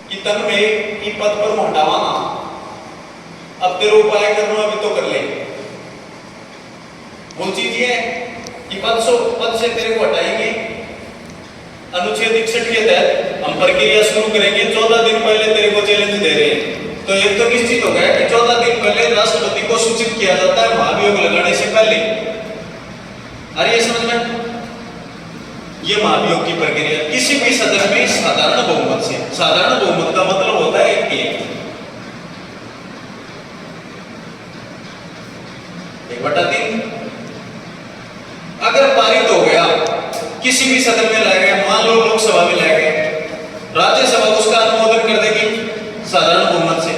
कि तन में ई पद पर हटावा ना, अब तेरे उपाय करना अभी तो कर ले। वो चीज ये है कि पद से तेरे को हटाएंगे। अनुच्छेद 61 के तहत हम प्रक्रिया शुरू करेंगे। 14 दिन पहले तेरे को चैलेंज दे रहे हैं। तो एक तो निश्चित हो गया कि 14 दिन पहले राष्ट्रपति को सूचित किया जाता है महाभियोग लगाने से पहले। अरे ये समझ में, ये महाभियोग की प्रक्रिया किसी भी सदन में साधारण बहुमत से, साधारण बहुमत का मतलब होता है एक 1/3। अगर पारित हो गया, किसी भी सदन में लाया गया, मान लो लोकसभा में लाया गया, राज्यसभा उसका अनुमोदन कर देगी साधारण बहुमत से,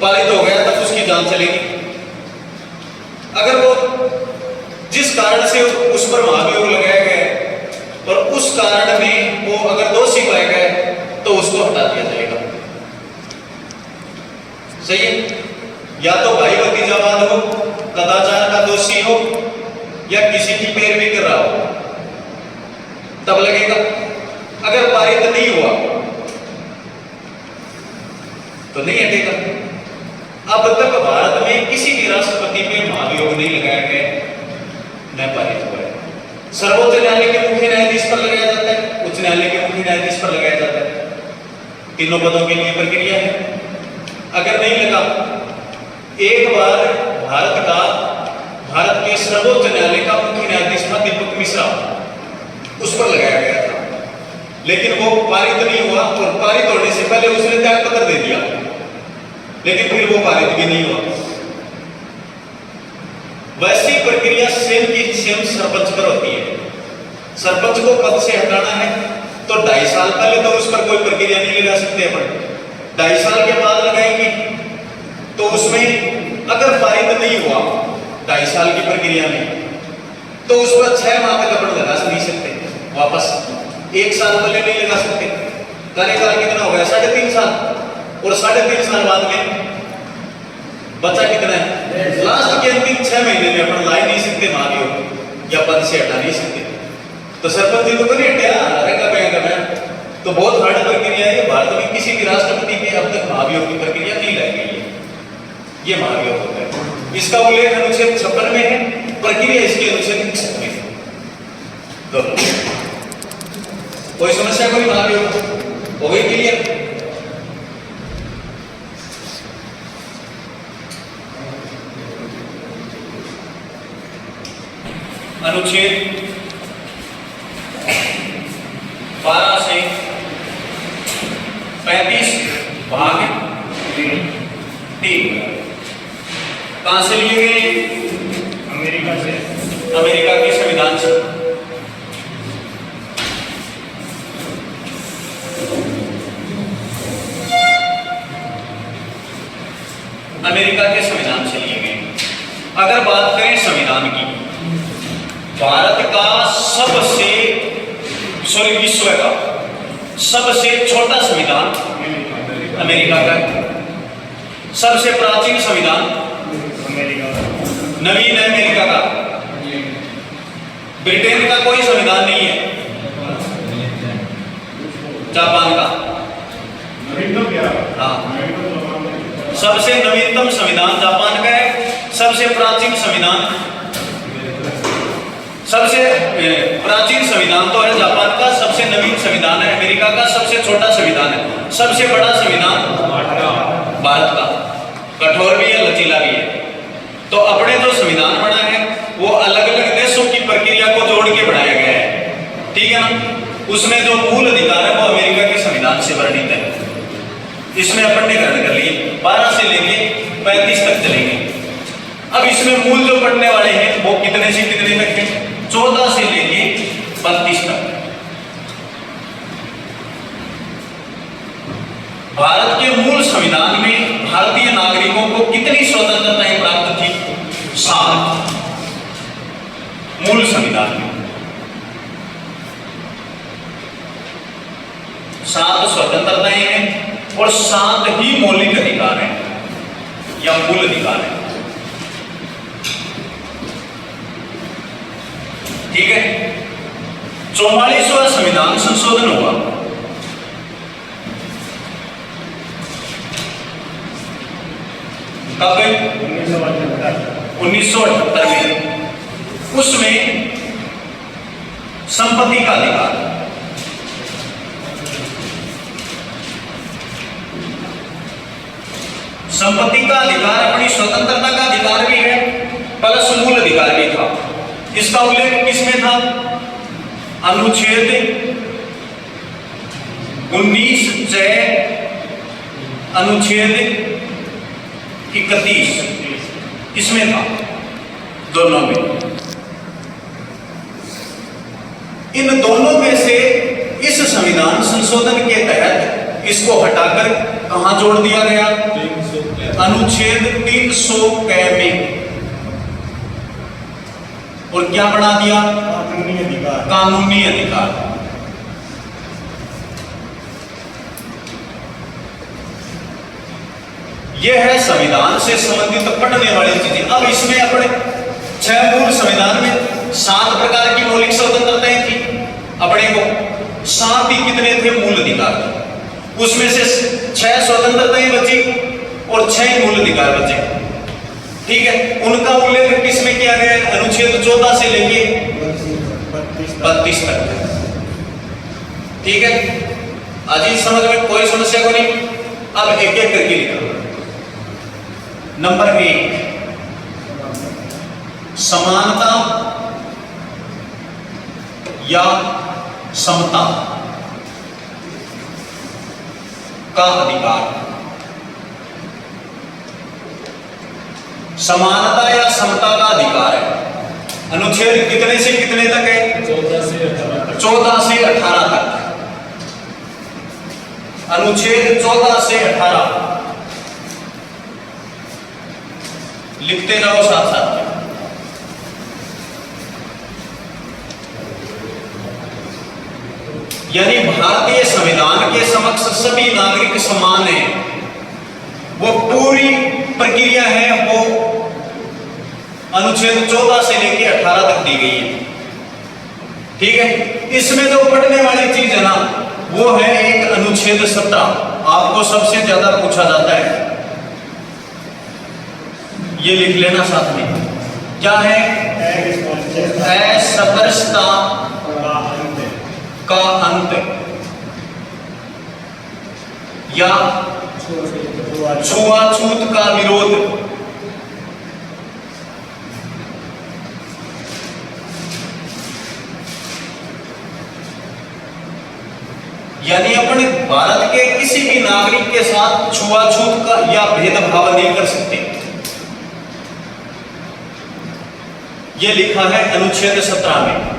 पारित हो गया तब उसकी जान चलेगी। अगर वो जिस कारण से उस पर महाभियोग लगाया गया और उस कारण में वो अगर दोषी पाए गए तो उसको हटा दिया जाएगा। सही है? या तो भाई भतीजावाद हो, कदाचार का दोषी हो, या किसी की पैरवी कर रहा हो, तब लगेगा। अगर पारित नहीं हुआ तो नहीं हटेगा। अब तक भारत में किसी भी राष्ट्रपति पे महाभियोग नहीं लगाया गया, न पारित हुआ है। सर्वोच्च न्यायालय के मुख्य न्यायाधीश पर लगाया जाता है, उच्च न्यायालय के मुख्य न्यायाधीश पर लगाया जाता है। तीनों पदों के लिए प्रक्रिया है। अगर नहीं लगा, एक बार भारत के सर्वोच्च न्यायालय का मुख्य न्यायाधीश था दीपक मिश्रा, उस पर लगाया गया था, लेकिन वो पारित नहीं हुआ और पारित होने से पहले उसने त्याग पत्र दे दिया, लेकिन फिर वो पारित भी नहीं हुआ। वैसी प्रक्रिया सेम की सेम सरपंच पर होती है। सरपंच को पद से हटाना है तो 2.5 साल पहले तो उस पर कोई प्रक्रिया नहीं लगा सकते अपन, 2.5 साल के बाद लगाएंगे। तो उसमें अगर पारित नहीं हुआ 2.5 साल की प्रक्रिया में, तो उस पर 6 माह तक अपन लगा नहीं सकते वापस, 1 साल पहले नहीं लगा सकते। कार्यकाल कितना हो गया? 3.5 साल, और 3.5 साल बाद में बचा कितना है? लास्ट के अंतिम 6 महीने में अपन ला नहीं सकते महाभियोग, या पद से हटा नहीं सकते। तो सरपंच जी तो नहीं हटाया, तो बहुत हार्ड प्रक्रिया है। भारत में किसी भी राष्ट्रपति के अब तक महाभियोग की प्रक्रिया नहीं लाई गई है। ये महाभियोग होता है। इसका उल्लेख अनुच्छेद 56 में है, प्रक्रिया इसके अनुच्छेद 61 में है। तो कोई समस्या, कोई महाभियोग हो गई क्लियर? अनुच्छेद 12 से 35 भाग 3 कहां से लिए गए? अमेरिका से, अमेरिका के संविधान से। अमेरिका के संविधान से लिए गए। अगर बात करें संविधान की, भारत का विश्व का सबसे छोटा संविधान अमेरिका का है। सबसे प्राचीन संविधान नवीन अमेरिका का। ब्रिटेन का कोई संविधान नहीं है। जापान का, हाँ, सबसे नवीनतम संविधान जापान का है। सबसे प्राचीन संविधान, सबसे प्राचीन संविधान तो है जापान का, सबसे नवीन संविधान है अमेरिका का, सबसे छोटा संविधान है। सबसे बड़ा संविधान भारत का, कठोर भी है, लचीला भी है। तो अपने जो संविधान बना है वो अलग अलग देशों की प्रक्रिया को जोड़ के बनाया गया है, ठीक है ना। उसमें जो मूल अधिकार है वो अमेरिका के संविधान से वर्णित है। इसमें अपन ने ग्रहण कर लिए 12 से लेके 35 तक चलेंगे। अब इसमें मूल जो पढ़ने वाले हैं वो कितने से कितने तक है? 14 से लेके 32 तक। भारत के मूल संविधान में भारतीय नागरिकों को कितनी स्वतंत्रताएं प्राप्त थी? 7 मूल संविधान में 7 स्वतंत्रताएं हैं और 7 ही मौलिक अधिकार हैं या मूल अधिकार हैं, ठीक है। 44वां संविधान संशोधन हुआ कब? 1978। 1978 में। उसमें संपत्ति का अधिकार, संपत्ति का अधिकार अपनी स्वतंत्रता का अधिकार भी है प्लस मूल अधिकार भी था। इसका उल्लेख किसमें था? अनुच्छेद 19 अनुच्छेद 31 इसमें था, दोनों में। इन दोनों में से इस संविधान संशोधन के तहत इसको हटाकर कहां जोड़ दिया गया? अनुच्छेद 300 क में। और क्या बना दिया? कानूनी अधिकार। कानूनी अधिकार। यह है संविधान से संबंधित पढ़ने वाली चीजें। अब इसमें अपने 6 मूल संविधान में 7 प्रकार की मौलिक स्वतंत्रताएं थी। अपने को 7 ही कितने थे? मूल अधिकार। उसमें से 6 स्वतंत्रताएं बची और 6 मूल अधिकार बचे। ठीक है, उनका उल्लेख किसमें किया गया है? अनुच्छेद 14 से लेके 32 तक। ठीक है, आज इस समझ में कोई समस्या को नहीं। अब एक एक करके लिखो। नंबर 1, समानता या समता का अधिकार। समानता या समता का अधिकार है। अनुच्छेद कितने से कितने तक है? 14 से 18 तक। 14 से 18 तक। अनुच्छेद 14 से 18 लिखते रहो साथ साथ। यानी भारतीय संविधान के समक्ष सभी नागरिक समान हैं। वो पूरी प्रक्रिया है वो अनुच्छेद 14 से लेकर 18 तक दी गई है। ठीक है, इसमें जो पढ़ने वाली चीज है ना वो है एक अनुच्छेद 17। आपको सबसे ज्यादा पूछा जाता है, ये लिख लेना साथ में। क्या है? असमरसता का अंत या छुआछूत का विरोध। यानी अपने भारत के किसी भी नागरिक के साथ छुआछूत का या भेदभाव नहीं कर सकते। यह लिखा है अनुच्छेद 17 में।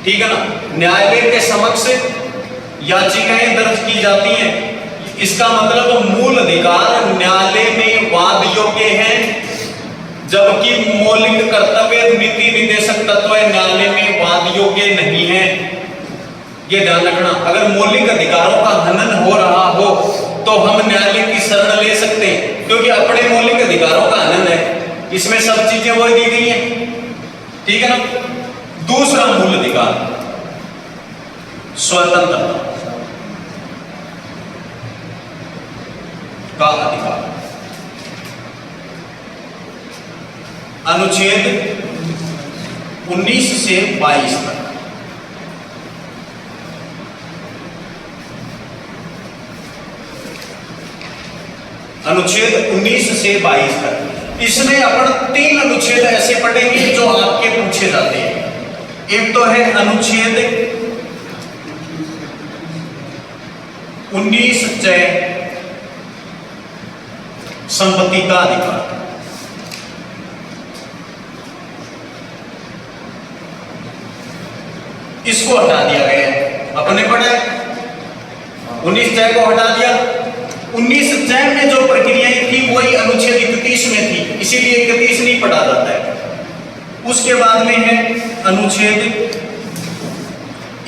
ठीक है ना? न्यायालय के समक्ष याचिकाएं दर्ज की जाती हैं। इसका मतलब मूल अधिकार न्यायालय में वाद योग्य हैं, जबकि मौलिक कर्तव्य नीति निर्देशक तत्व न्यायालय में वाद योग्य नहीं है। ये ध्यान रखना। अगर मौलिक अधिकारों का हनन हो रहा हो तो हम न्यायालय की शरण ले सकते हैं, क्योंकि अपने मौलिक अधिकारों का हनन है। इसमें सब चीजें वही दी गई हैं। ठीक है ना? दूसरा मूल अधिकार स्वतंत्रता का अधिकार। अनुच्छेद 19 से 22 तक। अनुच्छेद 19 से 22 तक। इसमें अपन 3 अनुच्छेद ऐसे पढ़ेंगे जो आपके पूछे जाते हैं। एक तो है अनुच्छेद 19 संपत्ति का अधिकार। इसको हटा दिया गया है। अपने पढ़ा 19 को हटा दिया। 19 में जो प्रक्रियाएं थी वही अनुच्छेद 31 में थी, इसीलिए 31 नहीं पढ़ा जाता है। उसके बाद में है अनुच्छेद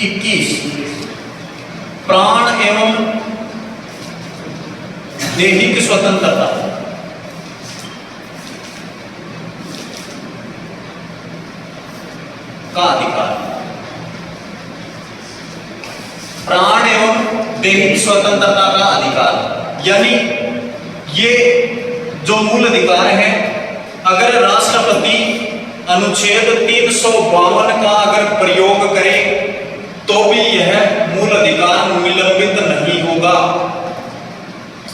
21 प्राण एवं दैहिक स्वतंत्रता। का अधिकार। प्राण एवं दैहिक स्वतंत्रता का अधिकार, यानी ये जो मूल अधिकार है, अगर राष्ट्रपति अनुच्छेद 352 का अगर प्रयोग करे तो भी यह मूल अधिकार निलंबित नहीं होगा,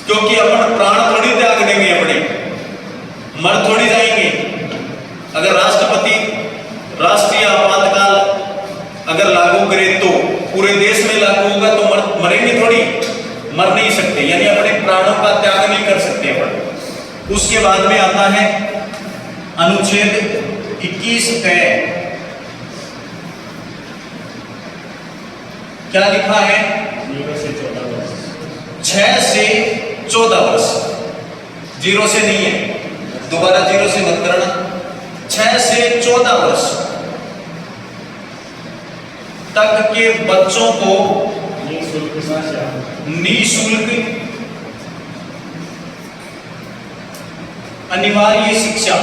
क्योंकि अपन प्राण थोड़ी त्याग देंगे, अपने मर थोड़ी जाएंगे। अगर राष्ट्रपति राष्ट्रीय आपातकाल अगर लागू करे तो पूरे देश में लागू होगा तो मरेंगे थोड़ी, मर नहीं सकते, यानी अपने प्राणों का त्याग नहीं कर सकते अपन। उसके बाद में आता है अनुच्छेद 21 क, क्या लिखा है? 0 से 14 वर्ष। 6 से 14 वर्ष, 0 से नहीं है, दोबारा 0 से मत करना। 6 से 14 वर्ष तक के बच्चों को निःशुल्क अनिवार्य शिक्षा,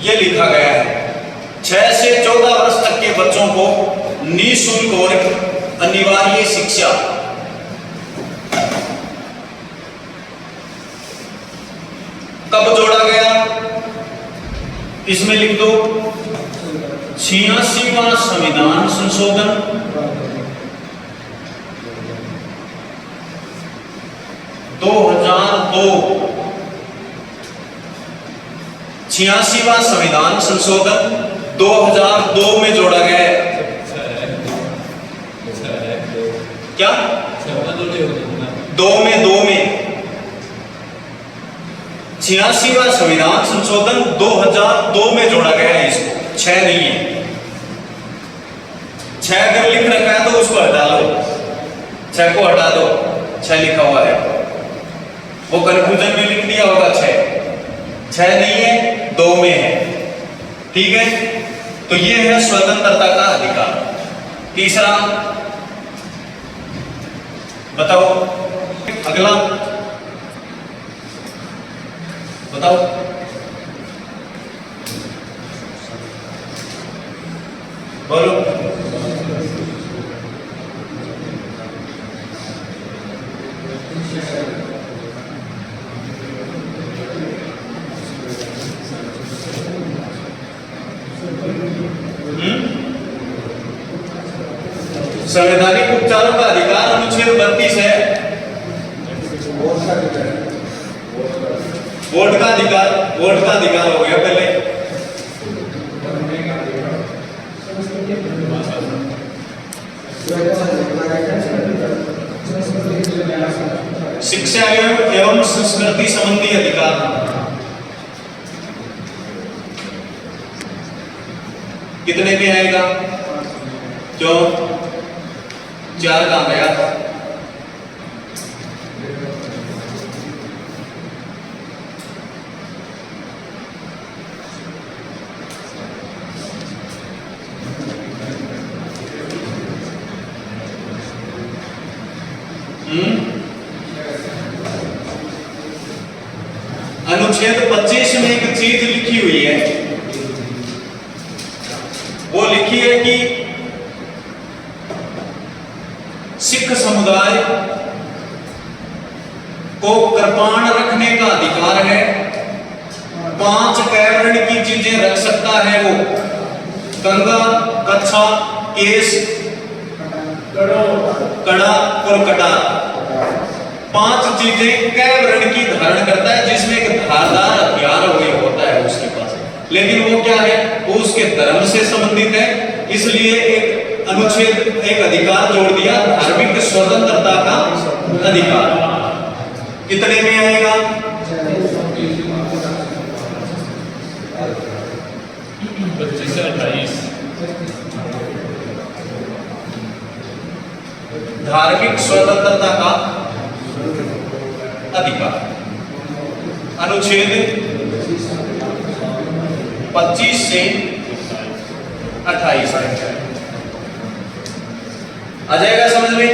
यह लिखा गया है। 6 से 14 वर्ष तक के बच्चों को निःशुल्क और अनिवार्य शिक्षा। कब जोड़ा गया? इसमें लिख दो 86वां संविधान संशोधन 2002, 86वां संविधान संशोधन 2002 में जोड़ा गया है। क्या? 2 में 86वां संविधान संशोधन 2002 में जोड़ा गया है इसको, 6 नहीं है। 6 अगर लिख रखा है तो उसको हटा लो, 6 को हटा दो, 6 लिखा हुआ है, वो कन्फ्यूजन में लिख दिया होगा 6 नहीं है, 2 में है। ठीक है, तो ये है स्वतंत्रता का अधिकार। तीसरा बताओ, अगला बताओ। बोलो। संवैधानिक उपचारों का अधिकार अनुच्छेद 32 है। वोट का अधिकार हो गया पहले। शिक्षा एवं संस्कृति संबंधी अधिकार, कितने में आएगा? क्यों 4 कहां गया? अनुच्छेद 25 में एक चीज लिखी हुई है, वो लिखी है कि सिख समुदाय को कृपाण रखने का अधिकार है। 5 कैवर्ण की चीजें रख सकता है वो, कंगा, कच्छा, केस, कड़ा और कटार। 5 चीजें कैवर्ण की धारण करता है, जिसमें एक धारदार हथियार होता है उसके पास, लेकिन वो क्या है? वो उसके धर्म से संबंधित है, इसलिए एक अनुच्छेद, एक अधिकार जोड़ दिया, धार्मिक स्वतंत्रता का अधिकार। कितने में आएगा? 25 से 28। धार्मिक स्वतंत्रता का अधिकार अनुच्छेद 25 से 28 आ जाएगा समझ में।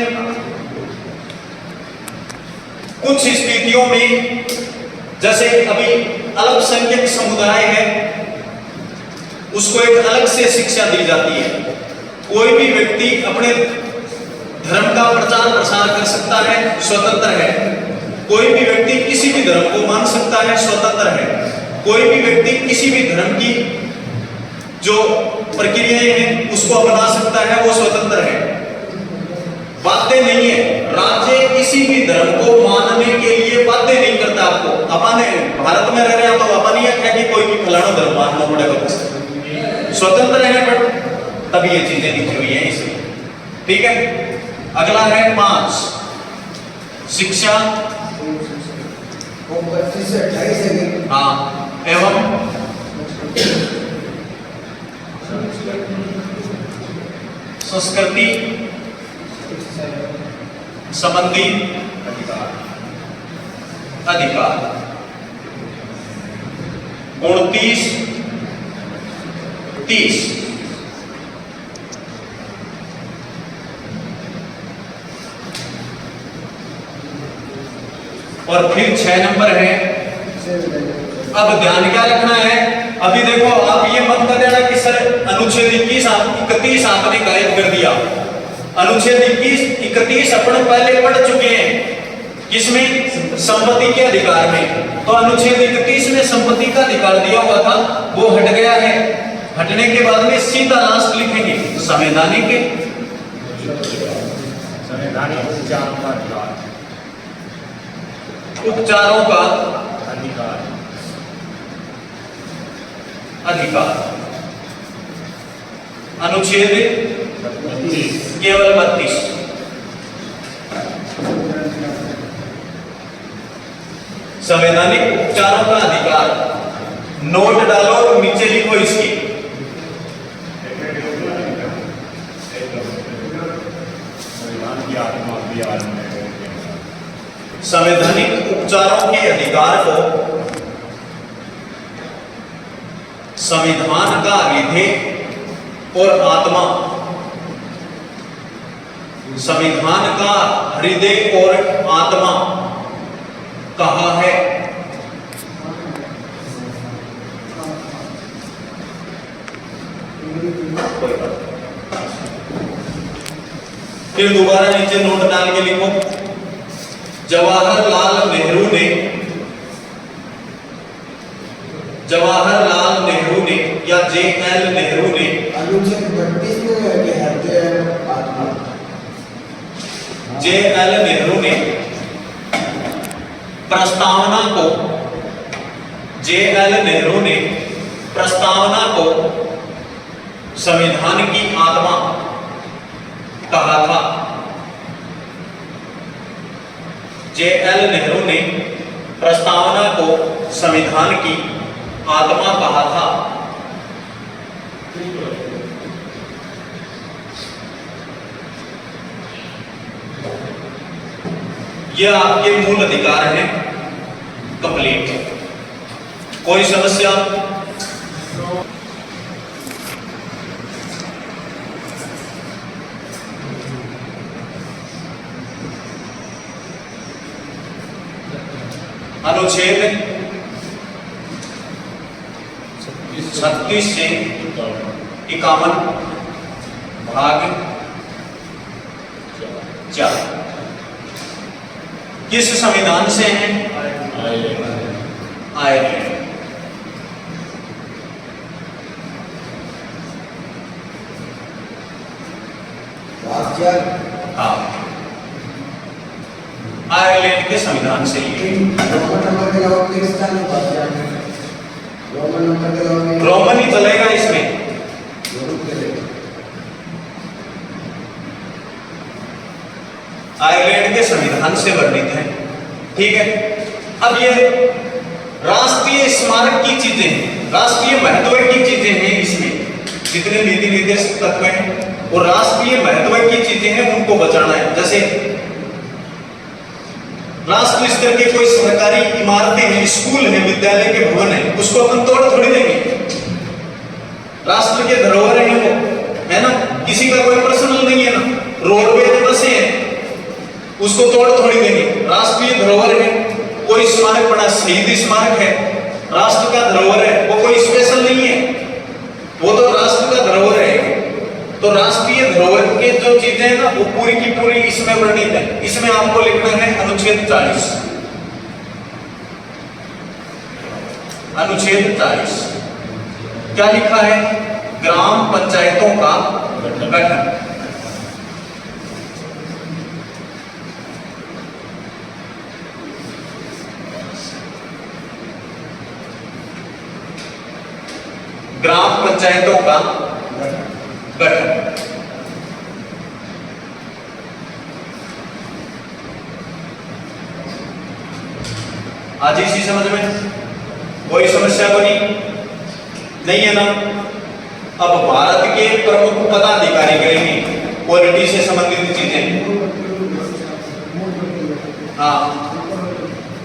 कुछ स्थितियों में, जैसे अभी अल्पसंख्यक समुदाय है, उसको एक अलग से शिक्षा दी जाती है। कोई भी व्यक्ति अपने धर्म का प्रचार प्रसार कर सकता है, स्वतंत्र है। कोई भी व्यक्ति किसी भी धर्म को मान सकता है, स्वतंत्र है। कोई भी व्यक्ति किसी भी धर्म की जो प्रक्रियाएं हैं उसको अपना सकता है, वो स्वतंत्र है। बाध्य नहीं है। राज्य किसी भी धर्म को मानने के लिए बाध्य नहीं करता आपको। अपन भारत में रह रहे हैं तो अपन ये है कि कोई भी फलाना धर्म मानना पड़ेगा, स्वतंत्र है। बट तभी ये चीजें लिखी हुई हैं इसमें, ठीक है। अगला है 5, शिक्षा हाँ एवं संस्कृति संबंधी अधिकार। 29, 30 और फिर 6 नंबर है। अब ध्यान क्या रखना है, अभी देखो आप ये मत कर देना कि सर अनुच्छेद 31 आपने गायब कर दिया। अनुच्छेद 31 अपन पहले पढ़ चुके हैं, किसमें? संपत्ति के अधिकार में। तो अनुच्छेद 31 में संपत्ति का अधिकार दिया हुआ था, वो हट गया है। हटने के बाद में सीधा लास्ट लिखेंगे संवैधानिक उपचारों का अधिकार। अनुच्छेद केवल 32। संवैधानिक उपचारों का अधिकार। नोट डालो और नीचे लिखो इसकी। संवैधानिक उपचारों के अधिकार को संविधान का हृदय और आत्मा, संविधान का हृदय और आत्मा कहा है। फिर दोबारा नीचे नोट डाल के लिखो, जवाहरलाल नेहरू ने या JL नेहरू ने JL नेहरू ने प्रस्तावना को संविधान की आत्मा कहा था। JL नेहरू ने प्रस्तावना को संविधान की आत्मा कहा था। यह आपके मूल अधिकार हैं, कंप्लीट। कोई समस्या? अनुच्छेद 36 से 51 भाग 4 किस संविधान से हैं? आयरलैंड। हाँ, आयरलैंड के संविधान से लिए। रोमन ही चलेगा इसमें। आयरलैंड के संविधान से वर्णित है, ठीक है। अब ये राष्ट्रीय स्मारक की चीजें हैं, राष्ट्रीय महत्व की चीजें हैं। इसमें जितने नीति निर्देशक तत्व हैं और राष्ट्रीय महत्व की चीजें हैं, उनको बचाना है। जैसे राष्ट्रीय स्तर के कोई सरकारी इमारतें हैं, स्कूल हैं, विद्यालय के भवन हैं, उसको अपन तोड़ थोड़ी देंगे। राष्ट्र के धरोहर हैं वो, है ना, किसी का कोई पर्सनल नहीं है ना। रोडवेज बसें हैं, उसको तोड़ थोड़ी देंगे। राष्ट्रीय धरोहर है, कोई स्मारक बड़ा शहीद स्मारक है, राष्ट्र का धरोहर है, वो कोई स्पेशल नहीं है, वो तो राष्ट्र का धरोहर है। तो राष्ट्रीय धरोहर के जो चीजें हैं ना वो पूरी की पूरी इसमें वर्णित है। इसमें आपको लिखना है अनुच्छेद 40। अनुच्छेद 40 क्या लिखा है? ग्राम पंचायतों का गठन। ग्राम पंचायतों का गठन। आज इसी समझ में कोई समस्या बनी नहीं है ना? अब भारत के प्रमुख पदाधिकारी करेंगे पॉलिटी से संबंधित चीजें। हाँ,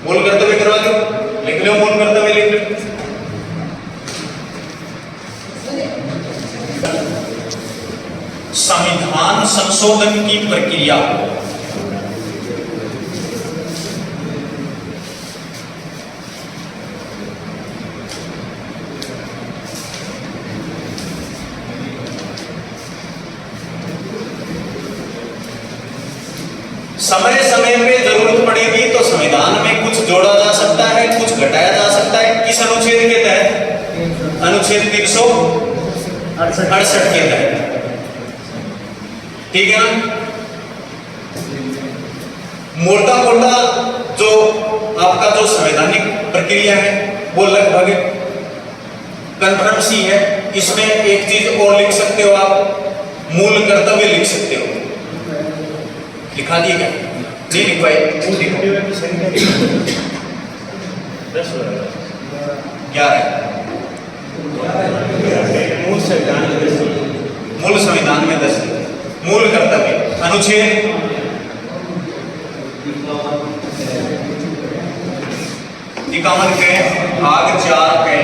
मूल कर्तव्य करवा दो, लिख लो मूल कर्तव्य लिख लो। संविधान संशोधन की प्रक्रिया समय समय पे जरूरत पड़ेगी तो संविधान में कुछ जोड़ा जा सकता है, कुछ घटाया जा सकता है। किस अनुच्छेद के तहत? अनुच्छेद 368 के तहत। ठीक है ना? मोटा मोटा जो आपका जो संवैधानिक प्रक्रिया है वो लगभग कन्फर्म सी है। इसमें एक चीज और लिख सकते हो आप, मूल कर्तव्य लिख सकते हो। लिखा दिए क्या? नहीं लिखवाए? क्या है? मूल संविधान में 10 मूल कर्तव्य। अनुच्छेद इक्यावन के भाग 4 के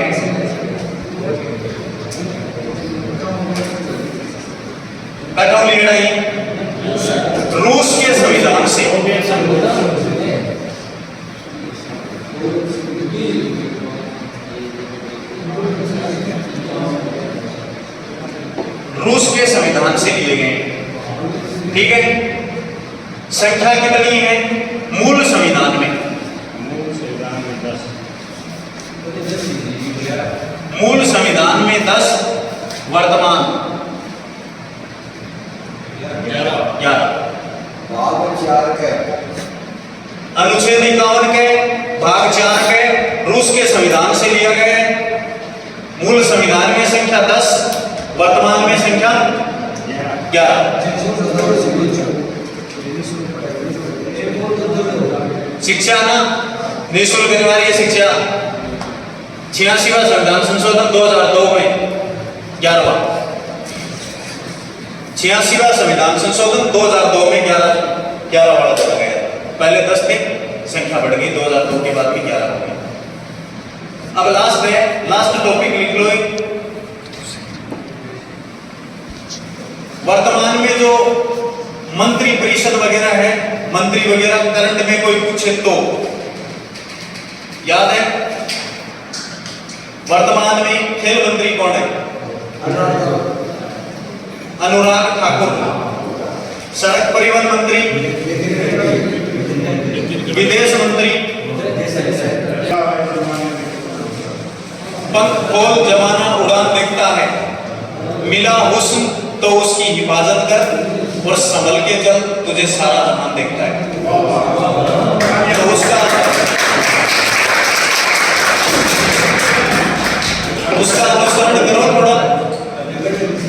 कटौली लड़ाई रूस के संविधान से लिए गए। ठीक है, संख्या कितनी है मूल संविधान में? मूल संविधान में 10, वर्तमान 11। अनुच्छेद 51 के भाग 4 के रूस के संविधान से लिया गया है। मूल संविधान में संख्या 10, वर्तमान में संख्या 11। शिक्षा ना निःशुल्क अनिवार्य शिक्षा 86वां संविधान संशोधन 2002 में 11वां 86वां संविधान संशोधन 2002 में 11 वाला चला गया। पहले 10 थे, संख्या बढ़ गई 2002 के बाद भी 11 हो गई। अब लास्ट है, लास्ट टॉपिक लिख लो। वर्तमान में जो मंत्री परिषद वगैरह है, मंत्री वगैरह करंट में कोई पूछे तो याद है? वर्तमान में खेल मंत्री कौन है? अनुराग ठाकुर। सड़क परिवहन मंत्री, विदेश मंत्री, पंख खोल जमाना उड़ान देखता है, मिला हुस्न तो उसकी हिफाजत कर और संभल के चल तुझे सारा जहान देखता है। तो उसका अनुसरण करो थोड़ा।